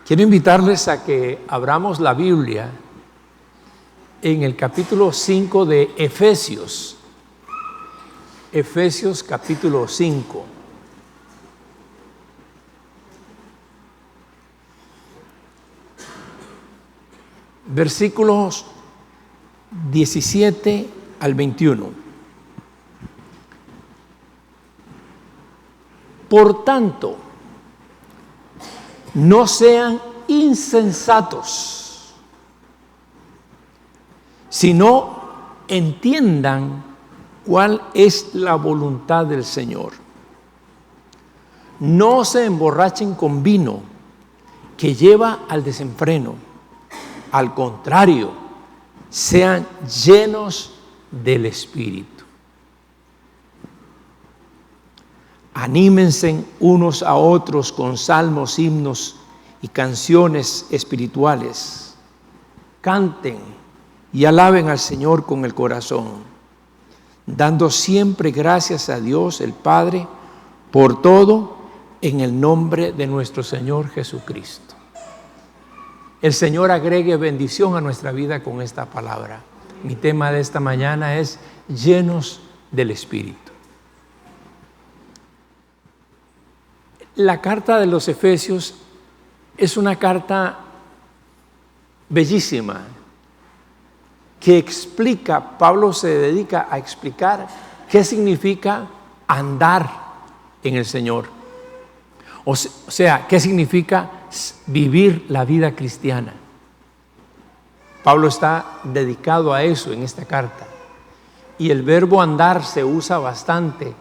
Quiero invitarles a que abramos la Biblia en el capítulo 5 de Efesios. Efesios capítulo 5. Versículos 17 al 21. Por tanto, no sean insensatos, sino entiendan cuál es la voluntad del Señor. No se emborrachen con vino, que lleva al desenfreno. Al contrario, sean llenos del Espíritu. Anímense unos a otros con salmos, himnos y canciones espirituales. Canten y alaben al Señor con el corazón, dando siempre gracias a Dios el Padre por todo, en el nombre de nuestro Señor Jesucristo. El Señor agregue bendición a nuestra vida con esta palabra. Mi tema de esta mañana es llenos del Espíritu. La carta de los Efesios es una carta bellísima que explica, Pablo se dedica a explicar qué significa andar en el Señor. O sea, qué significa vivir la vida cristiana. Pablo está dedicado a eso en esta carta. Y el verbo andar se usa bastante,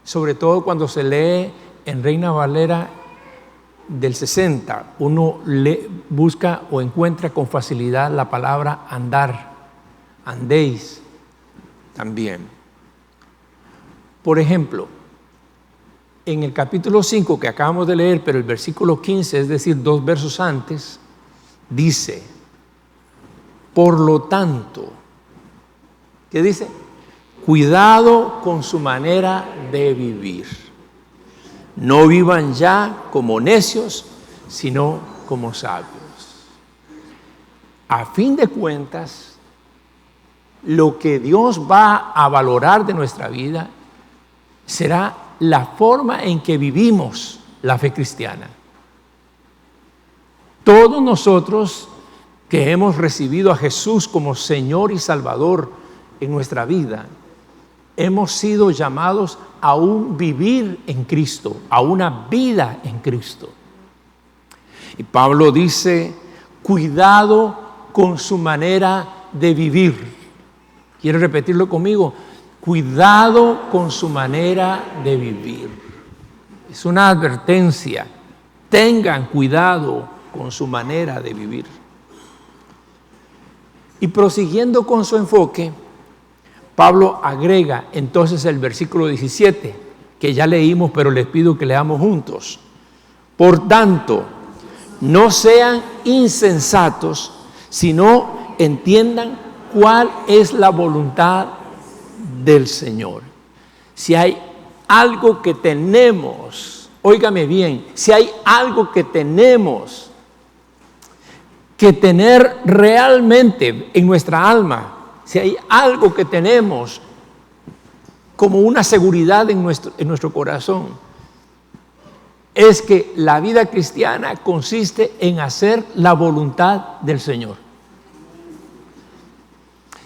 sobre todo cuando se lee en Reina Valera del 60. Uno busca o encuentra con facilidad la palabra andar, andéis también. Por ejemplo, en el capítulo 5 que acabamos de leer, pero el versículo 15, es decir, 2 versos antes, dice: por lo tanto, ¿qué dice? Cuidado con su manera de vivir. No vivan ya como necios, sino como sabios. A fin de cuentas, lo que Dios va a valorar de nuestra vida será la forma en que vivimos la fe cristiana. Todos nosotros que hemos recibido a Jesús como Señor y Salvador en nuestra vida, hemos sido llamados a un vivir en Cristo, a una vida en Cristo. Y Pablo dice: cuidado con su manera de vivir. ¿Quiere repetirlo conmigo? Cuidado con su manera de vivir. Es una advertencia. Tengan cuidado con su manera de vivir. Y prosiguiendo con su enfoque, Pablo agrega entonces el versículo 17, que ya leímos, pero les pido que leamos juntos. Por tanto, no sean insensatos, sino entiendan cuál es la voluntad del Señor. Si hay algo que tenemos, óigame bien, si hay algo que tenemos que tener realmente en nuestra alma, si hay algo que tenemos como una seguridad en nuestro corazón, es que la vida cristiana consiste en hacer la voluntad del Señor.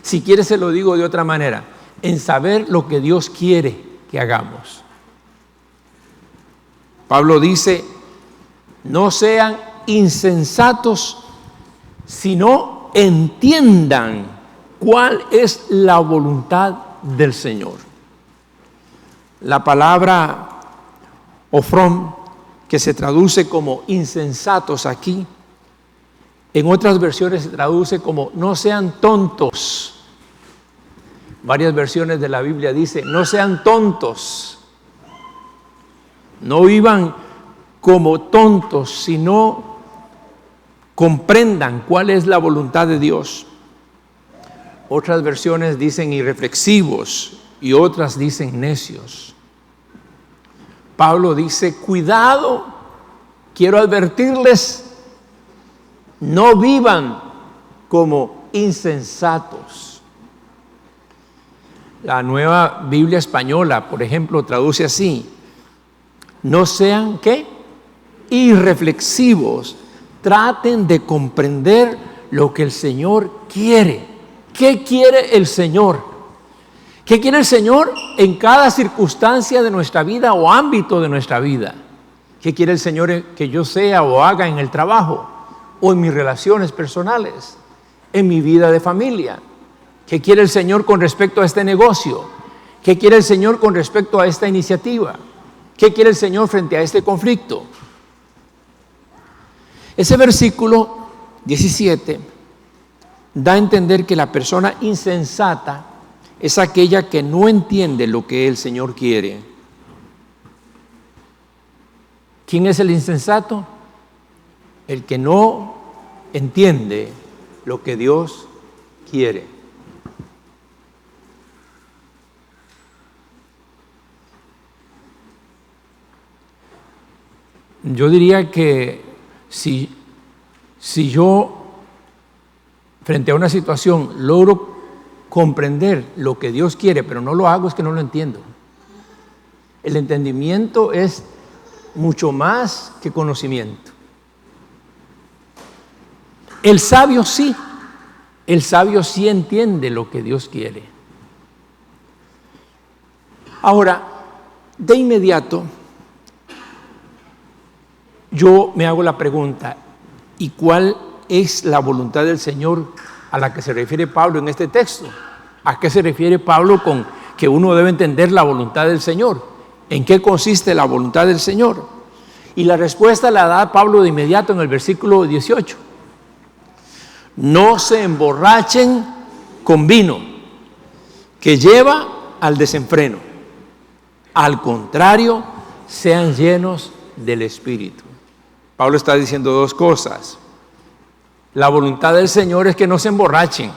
Si quiere se lo digo de otra manera, en saber lo que Dios quiere que hagamos. Pablo dice: no sean insensatos, sino entiendan cuál es la voluntad del Señor. La palabra ofrón, que se traduce como insensatos aquí, en otras versiones se traduce como no sean tontos. Varias versiones de la Biblia dice: no sean tontos, no vivan como tontos, sino comprendan cuál es la voluntad de Dios. Otras versiones dicen irreflexivos y otras dicen necios. Pablo dice: cuidado, quiero advertirles No vivan como insensatos. La Nueva Biblia Española, por ejemplo, traduce así: no sean, ¿qué? Irreflexivos. Traten de comprender lo que el Señor quiere. ¿Qué quiere el Señor? ¿Qué quiere el Señor en cada circunstancia de nuestra vida o ámbito de nuestra vida? ¿Qué quiere el Señor que yo sea o haga en el trabajo o en mis relaciones personales, en mi vida de familia? ¿Qué quiere el Señor con respecto a este negocio? ¿Qué quiere el Señor con respecto a esta iniciativa? ¿Qué quiere el Señor frente a este conflicto? Ese versículo 17 da a entender que la persona insensata es aquella que no entiende lo que el Señor quiere. ¿Quién es el insensato? El que no entiende lo que Dios quiere. Yo diría que si yo, frente a una situación, logro comprender lo que Dios quiere, pero no lo hago, es que no lo entiendo. El entendimiento es mucho más que conocimiento. El sabio sí entiende lo que Dios quiere. Ahora, de inmediato, yo me hago la pregunta: ¿y cuál es la voluntad del Señor a la que se refiere Pablo en este texto? ¿A qué se refiere Pablo con que uno debe entender la voluntad del Señor? ¿En qué consiste la voluntad del Señor? Y la respuesta la da Pablo de inmediato en el versículo 18. No se emborrachen con vino, que lleva al desenfreno. Al contrario, sean llenos del Espíritu. Pablo está diciendo dos cosas. La voluntad del Señor es que no se emborrachen,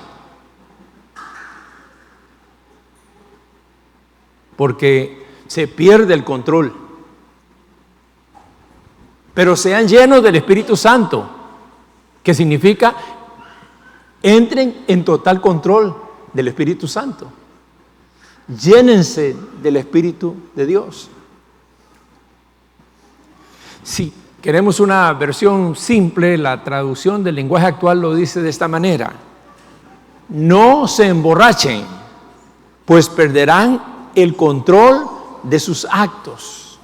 porque se pierde el control. Pero sean llenos del Espíritu Santo, que significa entren en total control del Espíritu Santo. Llénense del Espíritu de Dios. Si queremos una versión simple, la traducción del lenguaje actual lo dice de esta manera: no se emborrachen, pues perderán el control de sus actos.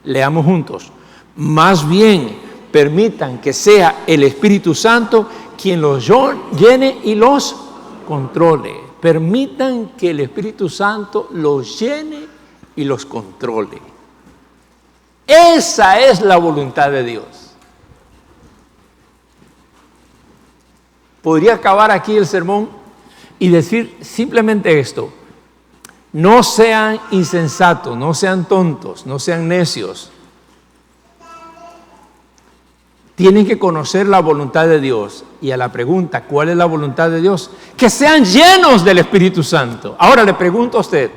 Leamos juntos: más bien permitan que sea el Espíritu Santo quien los llene y los controle. Permitan que el Espíritu Santo los llene y los controle. Esa es la voluntad de Dios. Podría acabar aquí el sermón y decir simplemente esto: no sean insensatos, no sean tontos, no sean necios. Tienen que conocer la voluntad de Dios. Y a la pregunta, ¿cuál es la voluntad de Dios? Que sean llenos del Espíritu Santo. Ahora le pregunto a usted,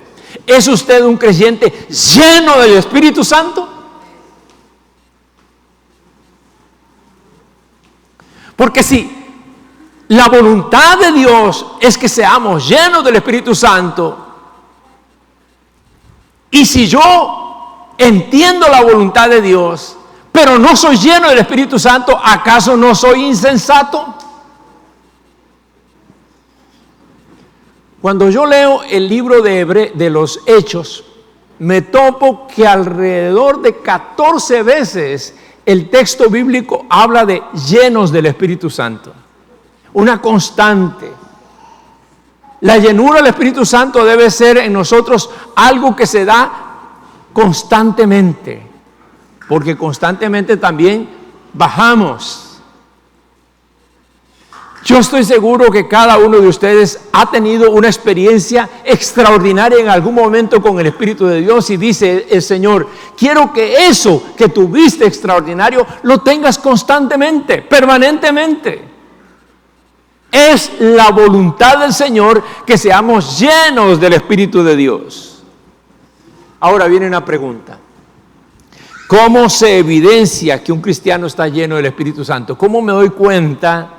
¿es usted un creyente lleno del Espíritu Santo? Porque si la voluntad de Dios es que seamos llenos del Espíritu Santo, y si yo entiendo la voluntad de Dios, pero no soy lleno del Espíritu Santo, ¿acaso no soy insensato? Cuando yo leo el libro de los Hechos, me topo que alrededor de 14 veces el texto bíblico habla de llenos del Espíritu Santo. Una constante. La llenura del Espíritu Santo debe ser en nosotros algo que se da constantemente, porque constantemente también bajamos. Yo estoy seguro que cada uno de ustedes ha tenido una experiencia extraordinaria en algún momento con el Espíritu de Dios y dice el Señor: quiero que eso que tuviste extraordinario lo tengas constantemente, permanentemente. Es la voluntad del Señor que seamos llenos del Espíritu de Dios. Ahora viene una pregunta: ¿Cómo se evidencia que un cristiano está lleno del Espíritu Santo? ¿Cómo me doy cuenta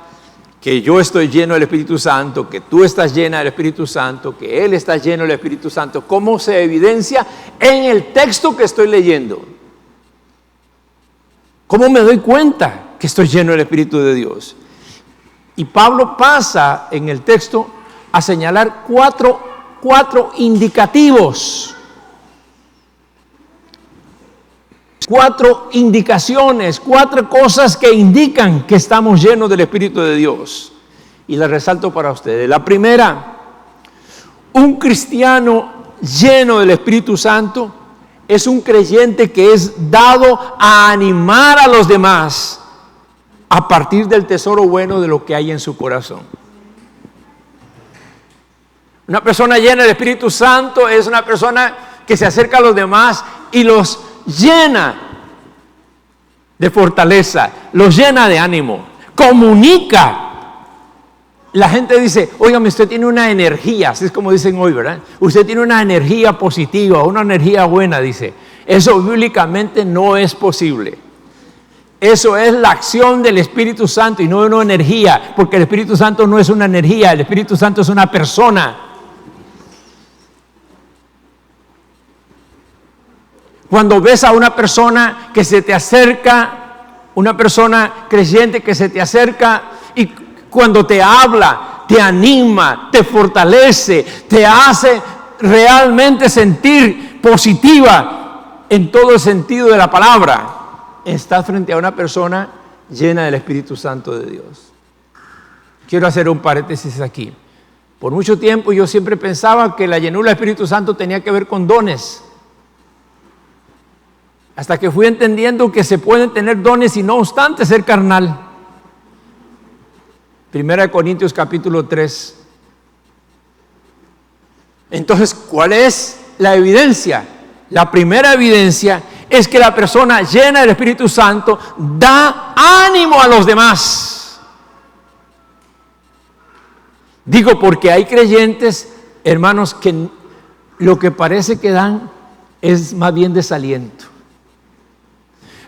que yo estoy lleno del Espíritu Santo, que tú estás llena del Espíritu Santo, que Él está lleno del Espíritu Santo? ¿Cómo se evidencia? En el texto que estoy leyendo. ¿Cómo me doy cuenta que estoy lleno del Espíritu de Dios? Y Pablo pasa en el texto a señalar cuatro indicativos. 4 indicaciones, 4 cosas que indican que estamos llenos del Espíritu de Dios. Y las resalto para ustedes. La primera, un cristiano lleno del Espíritu Santo es un creyente que es dado a animar a los demás a partir del tesoro bueno de lo que hay en su corazón. Una persona llena del Espíritu Santo es una persona que se acerca a los demás y los llena de fortaleza, los llena de ánimo, comunica. La gente dice, óigame, usted tiene una energía, así es como dicen hoy, ¿verdad? Usted tiene una energía positiva, una energía buena, dice. Eso bíblicamente no es posible. Eso es la acción del Espíritu Santo y no una energía, porque el Espíritu Santo no es una energía, el Espíritu Santo es una persona. Cuando ves a una persona que se te acerca, una persona creyente que se te acerca y cuando te habla, te anima, te fortalece, te hace realmente sentir positiva en todo el sentido de la palabra, estás frente a una persona llena del Espíritu Santo de Dios. Quiero hacer un paréntesis aquí. Por mucho tiempo yo siempre pensaba que la llenura del Espíritu Santo tenía que ver con dones. Hasta que fui entendiendo que se pueden tener dones y no obstante ser carnal. 1 Corintios capítulo 3. Entonces, ¿cuál es la evidencia? La primera evidencia es que la persona llena del Espíritu Santo da ánimo a los demás. Digo porque hay creyentes, hermanos, que lo que parece que dan es más bien desaliento.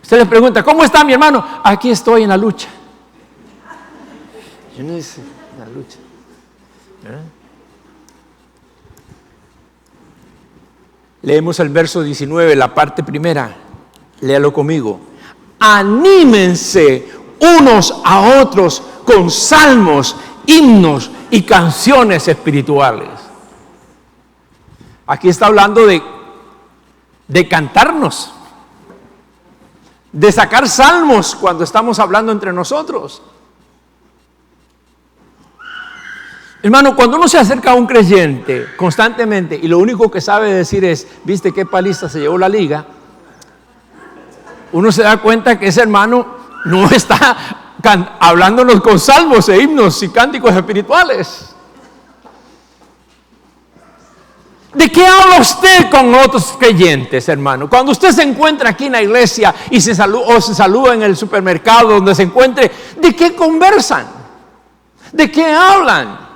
Usted les pregunta, ¿cómo está mi hermano? Aquí estoy en la lucha. Yo no dice, en la lucha. ¿verdad? Leemos el verso 19, la parte primera. Léalo conmigo. Anímense unos a otros con salmos, himnos y canciones espirituales. Aquí está hablando de cantarnos, de sacar salmos cuando estamos hablando entre nosotros. Hermano, cuando uno se acerca a un creyente constantemente y lo único que sabe decir es, ¿viste qué paliza se llevó la liga? Uno se da cuenta que ese hermano no está hablándonos con salmos e himnos y cánticos espirituales. ¿De qué habla usted con otros creyentes, hermano? Cuando usted se encuentra aquí en la iglesia y se saluda en el supermercado donde se encuentre, ¿de qué conversan? ¿De qué hablan?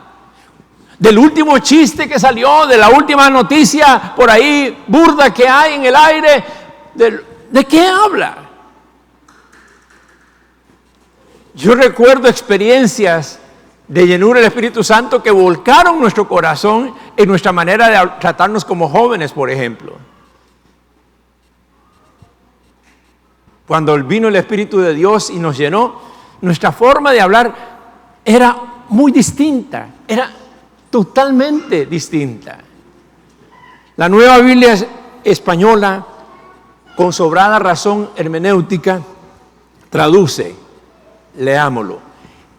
¿Del último chiste que salió? ¿De la última noticia por ahí burda que hay en el aire? ¿De qué habla? Yo recuerdo experiencias de llenura del Espíritu Santo que volcaron nuestro corazón en nuestra manera de tratarnos como jóvenes, por ejemplo. Cuando vino el Espíritu de Dios y nos llenó, nuestra forma de hablar era muy distinta, era totalmente distinta. La Nueva Biblia Española, con sobrada razón hermenéutica, traduce, leámoslo.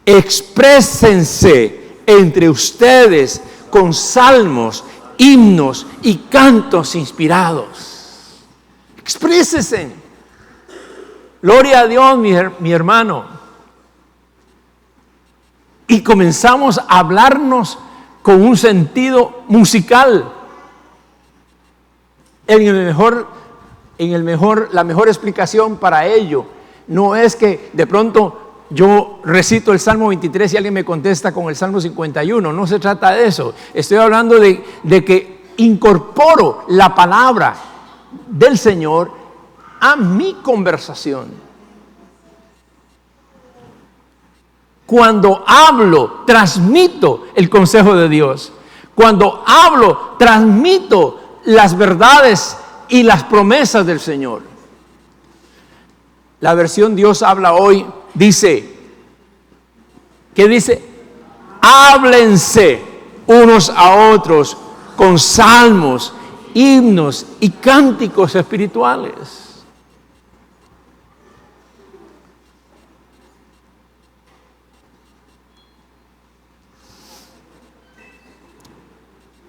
Exprésense entre ustedes con salmos, himnos y cantos inspirados. Exprésense. Gloria a Dios, mi hermano. Y comenzamos a hablarnos con un sentido musical. La mejor explicación para ello no es que de pronto yo recito el Salmo 23 y alguien me contesta con el Salmo 51. No se trata de eso. Estoy hablando de que incorporo la palabra del Señor a mi conversación. Cuando hablo, transmito el consejo de Dios. Cuando hablo, transmito las verdades y las promesas del Señor. La versión Dios habla hoy dice, ¿qué dice? Háblense unos a otros con salmos, himnos y cánticos espirituales.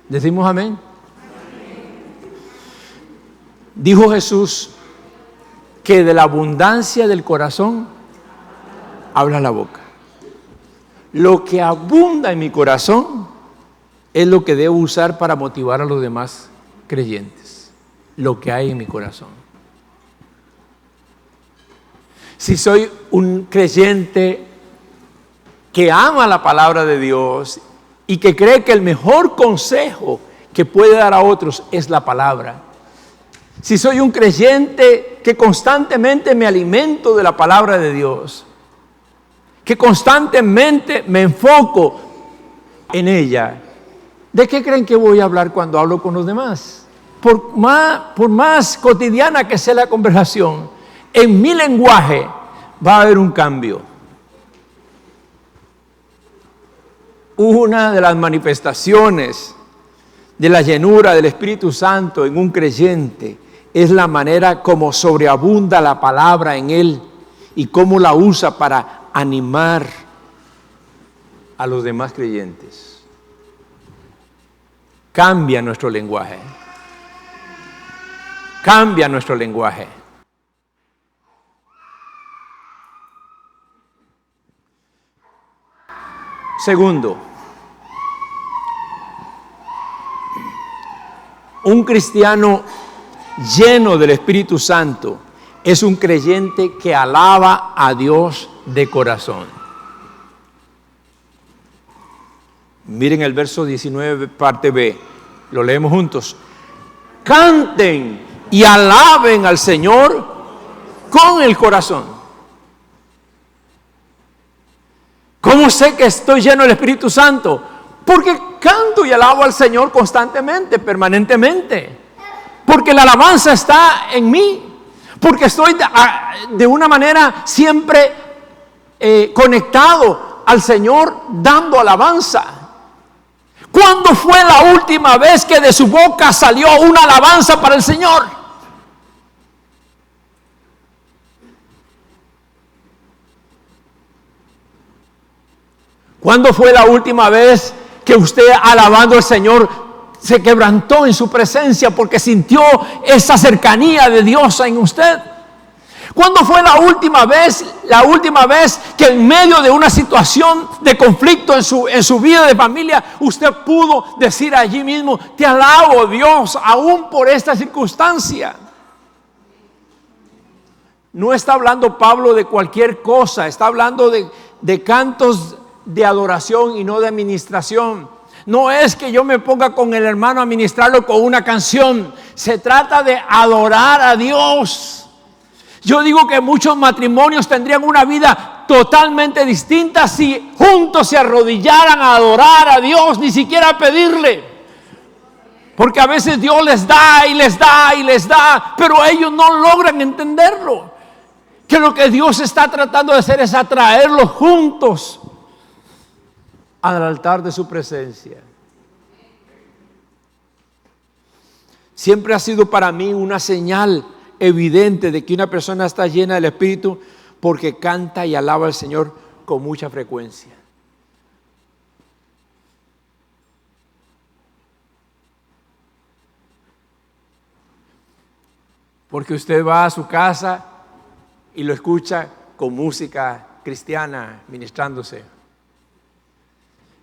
¿Decimos amén? Dijo Jesús que de la abundancia del corazón habla la boca. Lo que abunda en mi corazón es lo que debo usar para motivar a los demás creyentes. Lo que hay en mi corazón. Si soy un creyente que ama la palabra de Dios y que cree que el mejor consejo que puede dar a otros es la palabra. Si soy un creyente que constantemente me alimento de la palabra de Dios, que constantemente me enfoco en ella, ¿de qué creen que voy a hablar cuando hablo con los demás? Por más cotidiana que sea la conversación, en mi lenguaje va a haber un cambio. Una de las manifestaciones de la llenura del Espíritu Santo en un creyente es la manera como sobreabunda la palabra en él y cómo la usa para animar a los demás creyentes. Cambia nuestro lenguaje. Cambia nuestro lenguaje. Segundo, un cristiano lleno del Espíritu Santo es un creyente que alaba a Dios de corazón. Miren el verso 19, parte B. Lo leemos juntos. Canten y alaben al Señor con el corazón. ¿Cómo sé que estoy lleno del Espíritu Santo? Porque canto y alabo al Señor constantemente, permanentemente. Porque la alabanza está en mí. Porque estoy de una manera siempre conectado al Señor dando alabanza. ¿Cuándo fue la última vez que de su boca salió una alabanza para el Señor? ¿Cuándo fue la última vez que usted, alabando al Señor, se quebrantó en su presencia porque sintió esa cercanía de Dios en usted? ¿Cuándo fue la última vez que en medio de una situación de conflicto en su vida de familia, usted pudo decir allí mismo, te alabo Dios, aún por esta circunstancia? No está hablando Pablo de cualquier cosa, está hablando de cantos de adoración y no de administración. No es que yo me ponga con el hermano a ministrarlo con una canción. Se trata de adorar a Dios. Yo digo que muchos matrimonios tendrían una vida totalmente distinta si juntos se arrodillaran a adorar a Dios, ni siquiera a pedirle. Porque a veces Dios les da y les da y les da, pero ellos no logran entenderlo. Que lo que Dios está tratando de hacer es atraerlos juntos al altar de su presencia. Siempre ha sido para mí una señal evidente de que una persona está llena del Espíritu porque canta y alaba al Señor con mucha frecuencia. Porque usted va a su casa y lo escucha con música cristiana ministrándose.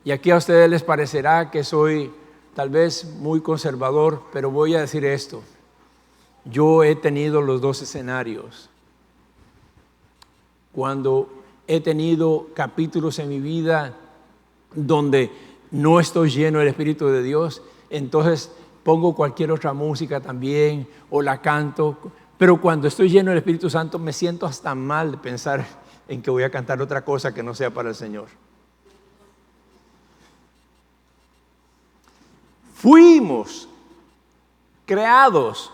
Y aquí a ustedes les parecerá que soy tal vez muy conservador, pero voy a decir esto. Yo he tenido los dos escenarios. Cuando he tenido capítulos en mi vida donde no estoy lleno del Espíritu de Dios, entonces pongo cualquier otra música también o la canto Pero cuando estoy lleno del Espíritu Santo me siento hasta mal de pensar en que voy a cantar otra cosa que no sea para el Señor. Fuimos creados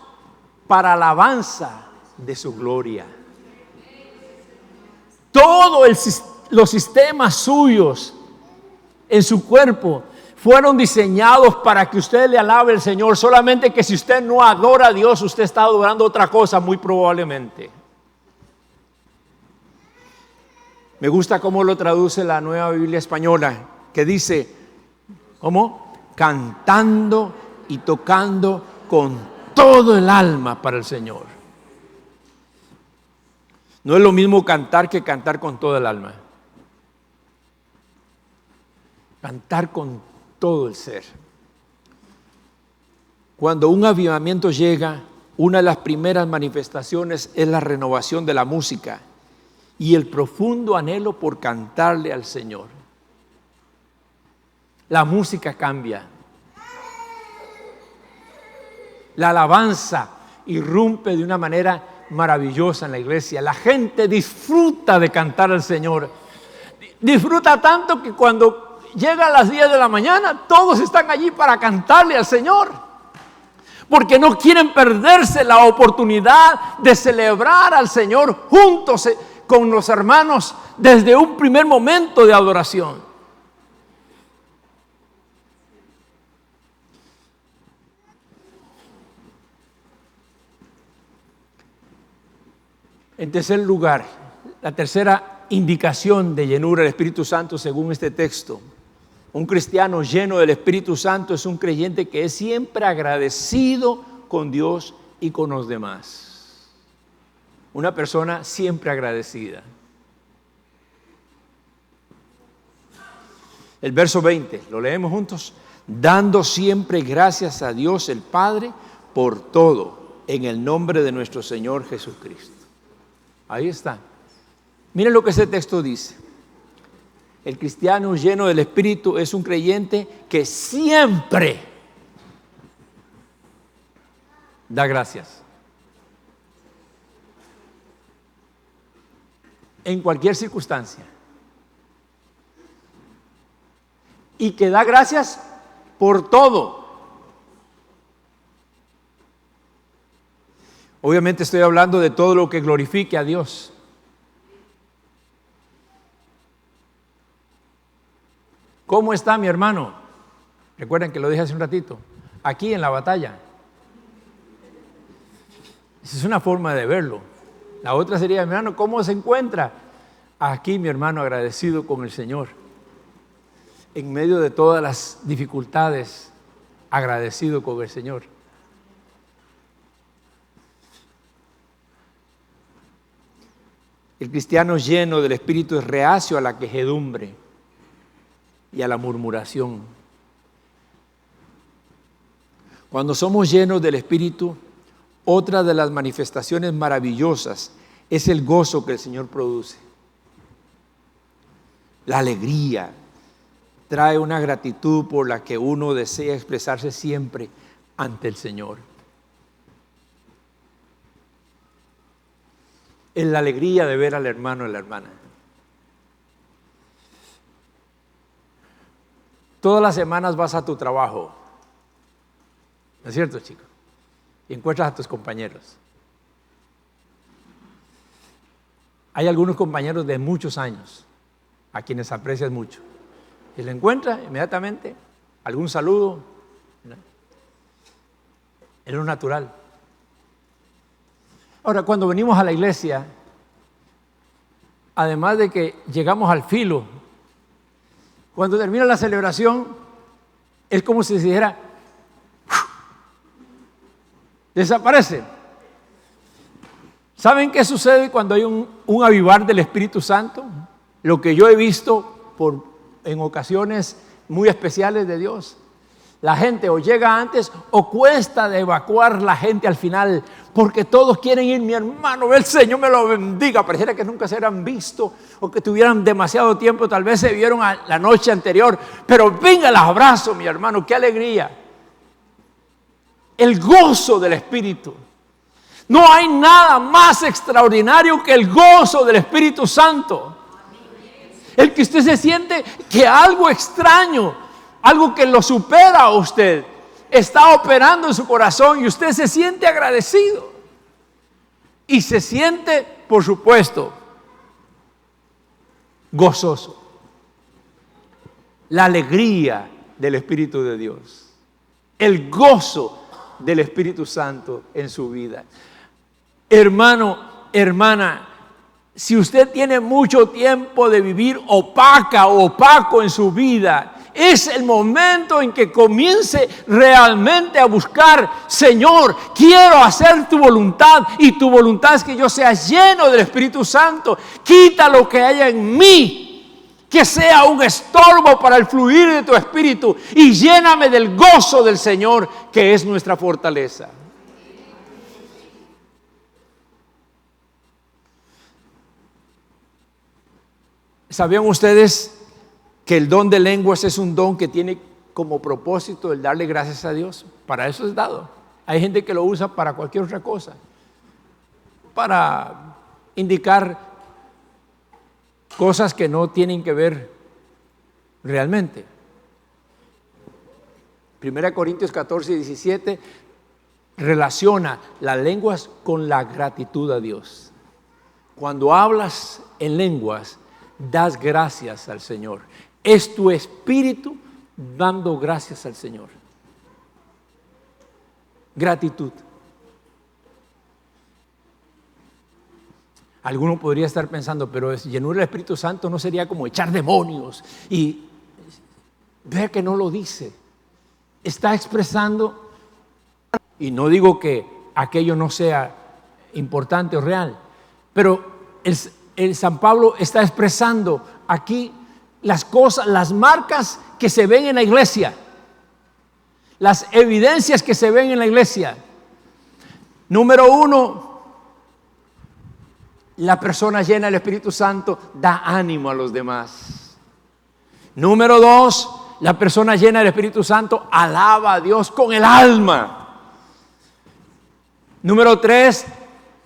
para alabanza de su gloria. Todos los sistemas suyos en su cuerpo fueron diseñados para que usted le alabe al Señor. Solamente que si usted no adora a Dios, usted está adorando otra cosa muy probablemente. Me gusta cómo lo traduce la Nueva Biblia Española, que dice, ¿cómo? Cantando y tocando con todo el alma para el Señor. No es lo mismo cantar que cantar con todo el alma. Cantar con todo el ser. Cuando un avivamiento llega, una de las primeras manifestaciones es la renovación de la música y el profundo anhelo por cantarle al Señor. La música cambia. La alabanza irrumpe de una manera maravillosa en la iglesia. La gente disfruta de cantar al Señor. Disfruta tanto que cuando llega a las 10 de la mañana, todos están allí para cantarle al Señor. Porque no quieren perderse la oportunidad de celebrar al Señor juntos con los hermanos desde un primer momento de adoración. En tercer lugar, la tercera indicación de llenura del Espíritu Santo según este texto. Un cristiano lleno del Espíritu Santo es un creyente que es siempre agradecido con Dios y con los demás. Una persona siempre agradecida. El verso 20, lo leemos juntos. Dando siempre gracias a Dios el Padre por todo, en el nombre de nuestro Señor Jesucristo. Ahí está. Miren lo que ese texto dice. El cristiano lleno del Espíritu es un creyente que siempre da gracias. En cualquier circunstancia. Y que da gracias por todo. Obviamente estoy hablando de todo lo que glorifique a Dios. ¿Cómo está mi hermano? Recuerden que lo dije hace un ratito. Aquí en la batalla. Esa es una forma de verlo. La otra sería, mi hermano, ¿cómo se encuentra? Aquí mi hermano agradecido con el Señor. En medio de todas las dificultades, agradecido con el Señor. El cristiano lleno del Espíritu es reacio a la quejedumbre y a la murmuración. Cuando somos llenos del Espíritu, otra de las manifestaciones maravillosas es el gozo que el Señor produce. La alegría trae una gratitud por la que uno desea expresarse siempre ante el Señor. Es la alegría de ver al hermano y la hermana. Todas las semanas vas a tu trabajo, ¿no es cierto, chicos? Y encuentras a tus compañeros. Hay algunos compañeros de muchos años, a quienes aprecias mucho. Y lo encuentras inmediatamente, algún saludo, ¿no? Es lo natural. Ahora, cuando venimos a la iglesia, además de que llegamos al filo, cuando termina la celebración, es como si se dijera, desaparece. ¿Saben qué sucede cuando hay un avivar del Espíritu Santo? Lo que yo he visto en ocasiones muy especiales de Dios. La gente o llega antes o cuesta de evacuar la gente al final, porque todos quieren ir, mi hermano, el Señor me lo bendiga. Pareciera que nunca se hubieran visto o que tuvieran demasiado tiempo, tal vez se vieron la noche anterior, pero venga el abrazo, mi hermano, qué alegría. El gozo del Espíritu No hay nada más extraordinario que el gozo del Espíritu Santo. El que usted se siente que algo extraño, algo que lo supera a usted, está operando en su corazón y usted se siente agradecido. Y se siente, por supuesto, gozoso. La alegría del Espíritu de Dios. El gozo del Espíritu Santo en su vida. Hermano, hermana, si usted tiene mucho tiempo de vivir opaco en su vida, es el momento en que comience realmente a buscar: Señor, quiero hacer tu voluntad, y tu voluntad es que yo sea lleno del Espíritu Santo. Quita lo que haya en mí, que sea un estorbo para el fluir de tu Espíritu, y lléname del gozo del Señor, que es nuestra fortaleza. ¿Sabían ustedes que el don de lenguas es un don que tiene como propósito el darle gracias a Dios? Para eso es dado. Hay gente que lo usa para cualquier otra cosa, para indicar cosas que no tienen que ver realmente. 1 Corintios 14 y 17 relaciona las lenguas con la gratitud a Dios. Cuando hablas en lenguas, das gracias al Señor. Es tu espíritu dando gracias al Señor. Gratitud. Alguno podría estar pensando, pero llenura del Espíritu Santo no sería como echar demonios. Y vea que no lo dice. Está expresando, y no digo que aquello no sea importante o real, pero el San Pablo está expresando aquí las cosas, las marcas que se ven en la iglesia, las evidencias que se ven en la iglesia. Número 1, la persona llena del Espíritu Santo da ánimo a los demás. Número 2, la persona llena del Espíritu Santo alaba a Dios con el alma. Número 3,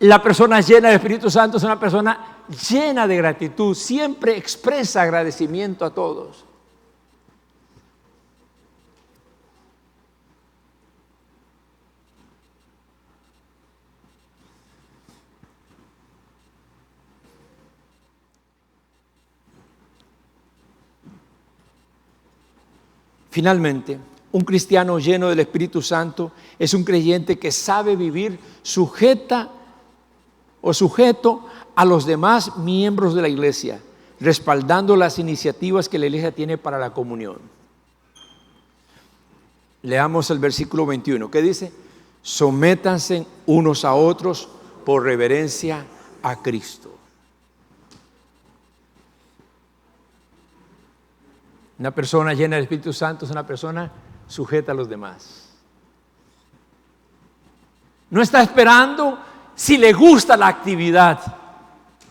la persona llena del Espíritu Santo es una persona llena de gratitud, siempre expresa agradecimiento a todos. Finalmente, un cristiano lleno del Espíritu Santo es un creyente que sabe vivir sujeto a los demás miembros de la iglesia, respaldando las iniciativas que la iglesia tiene para la comunión. Leamos el versículo 21, ¿qué dice? Sométanse unos a otros por reverencia a Cristo. Una persona llena del Espíritu Santo es una persona sujeta a los demás. No está esperando si le gusta la actividad.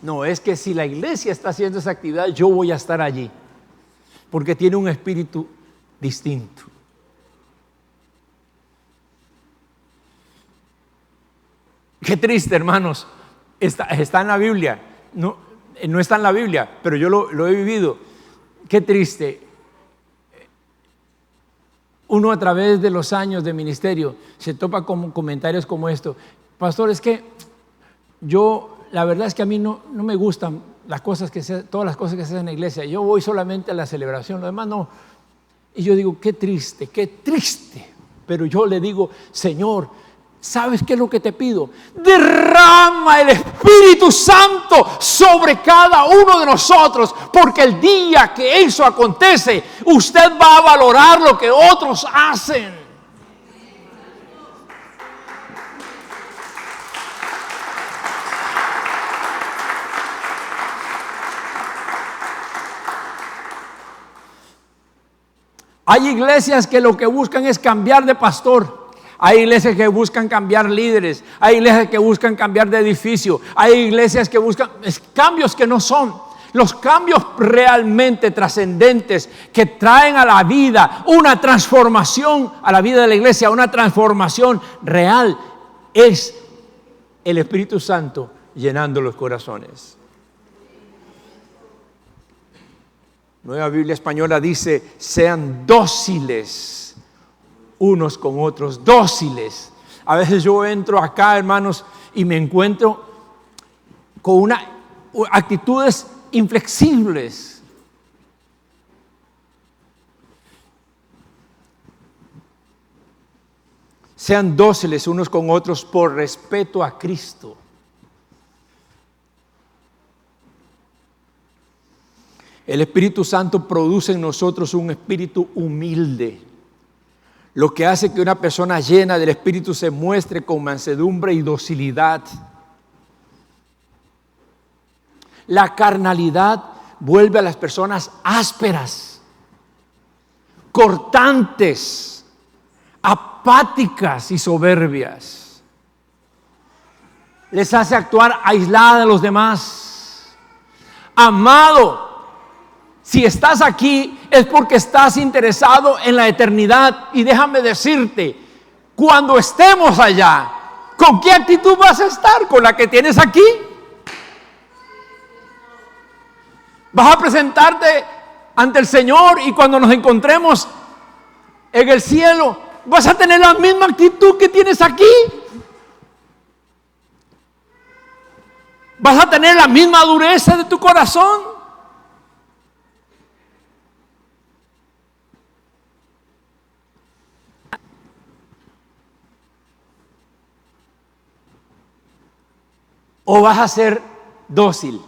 No, es que si la iglesia está haciendo esa actividad, yo voy a estar allí, porque tiene un espíritu distinto. Qué triste, hermanos. Está en la Biblia. No está en la Biblia, pero yo lo he vivido. Qué triste. Uno a través de los años de ministerio se topa con comentarios como esto: pastor, es que la verdad es que a mí no me gustan todas las cosas que se hacen en la iglesia. Yo voy solamente a la celebración, lo demás no. Y yo digo, qué triste. Pero yo le digo, Señor, ¿sabes qué es lo que te pido? Derrama el Espíritu Santo sobre cada uno de nosotros, porque el día que eso acontece, usted va a valorar lo que otros hacen. Hay iglesias que lo que buscan es cambiar de pastor. Hay iglesias que buscan cambiar líderes. Hay iglesias que buscan cambiar de edificio. Hay iglesias que buscan cambios que no son. Los cambios realmente trascendentes que traen a la vida una transformación, a la vida de la iglesia, una transformación real, es el Espíritu Santo llenando los corazones. Nueva Biblia Española dice: sean dóciles unos con otros, dóciles. A veces yo entro acá, hermanos, y me encuentro con actitudes inflexibles. Sean dóciles unos con otros por respeto a Cristo. El Espíritu Santo produce en nosotros un espíritu humilde, lo que hace que una persona llena del Espíritu se muestre con mansedumbre y docilidad. La carnalidad vuelve a las personas ásperas, cortantes, apáticas y soberbias. Les hace actuar aislada de los demás. Amado, si estás aquí es porque estás interesado en la eternidad, y déjame decirte, cuando estemos allá, ¿con qué actitud vas a estar? ¿Con la que tienes aquí? Vas a presentarte ante el Señor, y cuando nos encontremos en el cielo, ¿vas a tener la misma actitud que tienes aquí? ¿Vas a tener la misma dureza de tu corazón? ¿O vas a ser dócil,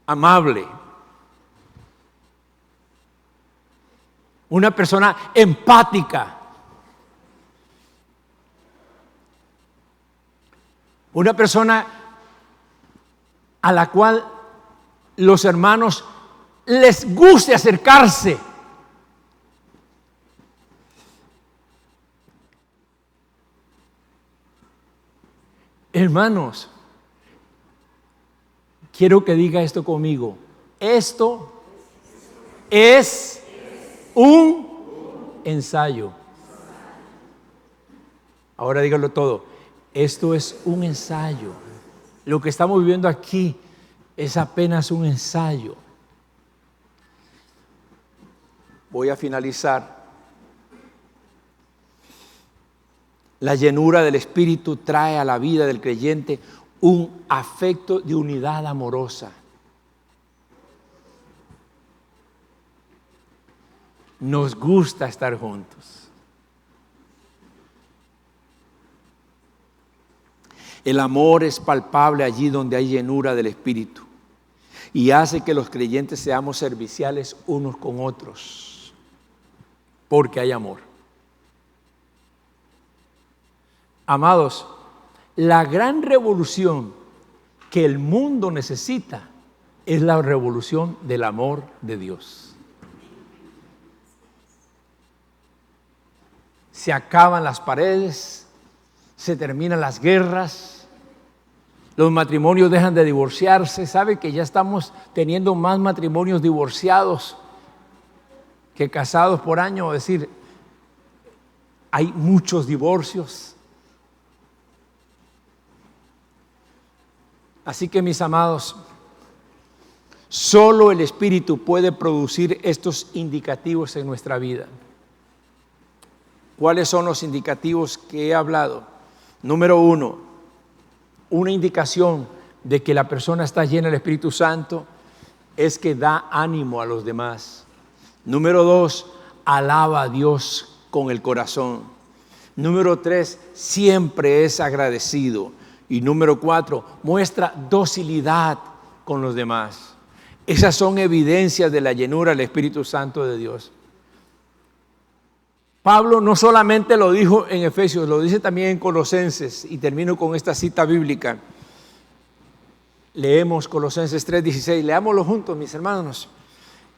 amable, una persona empática, una persona a la cual los hermanos les guste acercarse? Hermanos, quiero que diga esto conmigo. Esto es un ensayo. Ahora dígalo todo. Esto es un ensayo. Lo que estamos viviendo aquí es apenas un ensayo. Voy a finalizar. La llenura del Espíritu trae a la vida del creyente un afecto de unidad amorosa. Nos gusta estar juntos. El amor es palpable allí donde hay llenura del Espíritu, y hace que los creyentes seamos serviciales unos con otros, porque hay amor. Amados, la gran revolución que el mundo necesita es la revolución del amor de Dios. Se acaban las paredes, se terminan las guerras, los matrimonios dejan de divorciarse. ¿Sabe que ya estamos teniendo más matrimonios divorciados que casados por año? Es decir, hay muchos divorcios. Así que, mis amados, solo el Espíritu puede producir estos indicativos en nuestra vida. ¿Cuáles son los indicativos que he hablado? Número 1, una indicación de que la persona está llena del Espíritu Santo es que da ánimo a los demás. Número 2, alaba a Dios con el corazón. Número 3, siempre es agradecido. Y número 4, muestra docilidad con los demás. Esas son evidencias de la llenura del Espíritu Santo de Dios. Pablo no solamente lo dijo en Efesios, lo dice también en Colosenses, y termino con esta cita bíblica. Leemos Colosenses 3:16, leámoslo juntos, mis hermanos.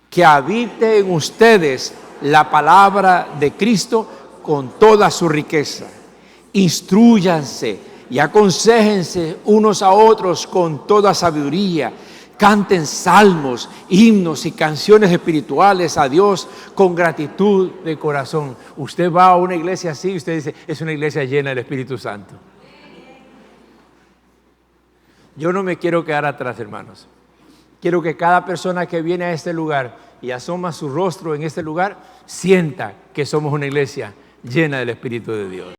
Que habite en ustedes la palabra de Cristo con toda su riqueza. Instrúyanse y aconséjense unos a otros con toda sabiduría. Canten salmos, himnos y canciones espirituales a Dios con gratitud de corazón. Usted va a una iglesia así y usted dice, es una iglesia llena del Espíritu Santo. Yo no me quiero quedar atrás, hermanos. Quiero que cada persona que viene a este lugar y asoma su rostro en este lugar, sienta que somos una iglesia llena del Espíritu de Dios.